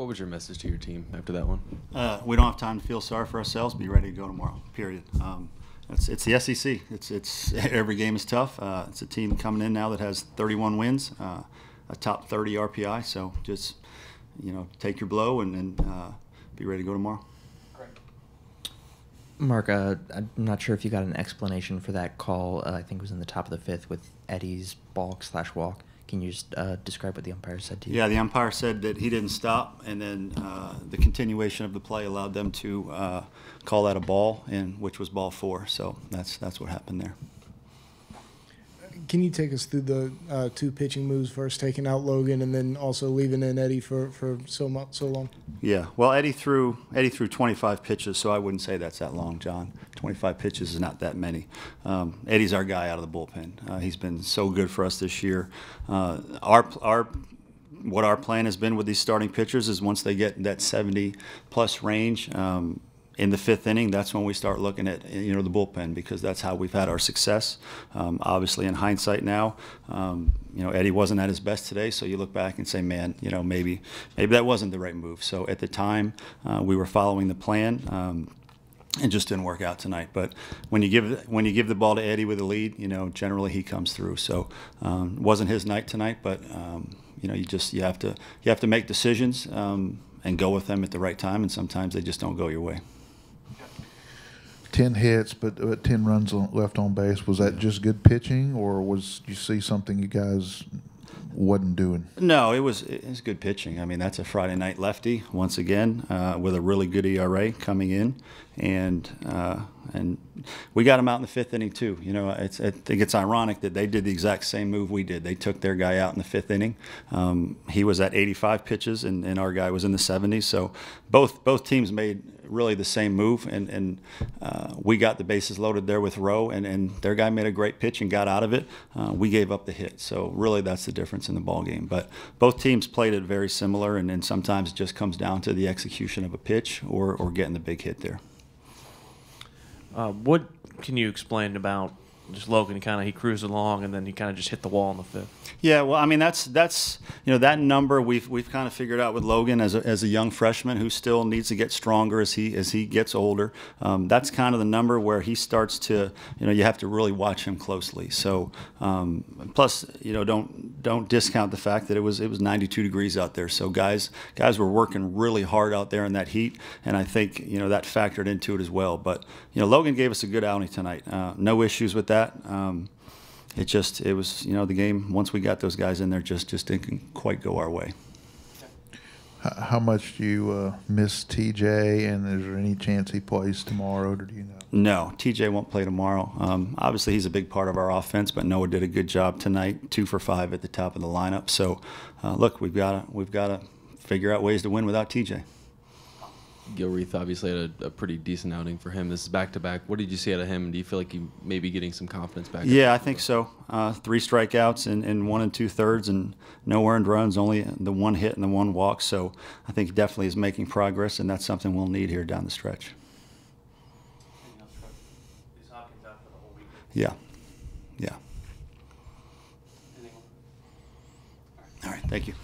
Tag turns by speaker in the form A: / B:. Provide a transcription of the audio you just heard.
A: what was your message to your team after that one?
B: We don't have time to feel sorry for ourselves. Be ready to go tomorrow. Period. It's the SEC. It's every game is tough. It's a team coming in now that has 31 wins, a top 30 RPI. So just take your blow and be ready to go tomorrow.
C: Mark, I'm not sure if you got an explanation for that call. I think it was in the top of the fifth with Eddie's balk/walk. Can you just describe what the umpire said to you?
B: Yeah, the umpire said that he didn't stop, and then the continuation of the play allowed them to call that a ball, which was ball 4. So that's what happened there.
D: Can you take us through the 2 pitching moves, first taking out Logan and then also leaving in Eddie for so long?
B: Yeah, well, Eddie threw 25 pitches, so I wouldn't say that's that long, John. 25 pitches is not that many. Eddie's our guy out of the bullpen. He's been so good for us this year. What our plan has been with these starting pitchers is once they get that 70-plus range, in the 5th inning, that's when we start looking at the bullpen, because that's how we've had our success. Obviously, in hindsight now, Eddie wasn't at his best today, so you look back and say, man, maybe that wasn't the right move. So at the time, we were following the plan. It just didn't work out tonight. But when you give the ball to Eddie with a lead, generally he comes through. So it wasn't his night tonight, but you have to make decisions and go with them at the right time, and sometimes they just don't go your way.
E: 10 hits, but 10 runs left on base. Was that just good pitching, or did you see something you guys wasn't doing?
B: No, it was good pitching. I mean, that's a Friday night lefty once again with a really good ERA coming in, and we got him out in the 5th inning too. I think it's ironic that they did the exact same move we did. They took their guy out in the 5th inning. He was at 85 pitches, and our guy was in the 70s. So both teams made really the same move, and we got the bases loaded there with Rowe, and their guy made a great pitch and got out of it. We gave up the hit. So really that's the difference in the ball game. But both teams played it very similar, and sometimes it just comes down to the execution of a pitch or getting the big hit there.
F: What can you explain about just Logan? He cruised along and then he kind of just hit the wall in the 5th.
B: Yeah, well, I mean that's that number we've kind of figured out with Logan as a young freshman who still needs to get stronger as he gets older. That's kind of the number where he starts to you have to really watch him closely. So plus don't discount the fact that it was 92 degrees out there. So guys were working really hard out there in that heat, and I think that factored into it as well. But Logan gave us a good outing tonight. No issues with that. It was the game, once we got those guys in there, just didn't quite go our way.
E: How much do you miss TJ, and is there any chance he plays tomorrow, or do you know? No,
B: TJ won't play tomorrow. Obviously, he's a big part of our offense, but Noah did a good job tonight, 2 for 5 at the top of the lineup. So, look, we've got to figure out ways to win without TJ.
A: Gilreath obviously had a pretty decent outing for him. This is back-to-back. What did you see out of him? Do you feel like he may be getting some confidence back?
B: Yeah, I think so. 3 strikeouts in 1 2/3 and no earned runs, only the 1 hit and the 1 walk. So I think he definitely is making progress, and that's something we'll need here down the stretch.
F: Is Hopkins out for the whole week?
B: Yeah. All right, thank you.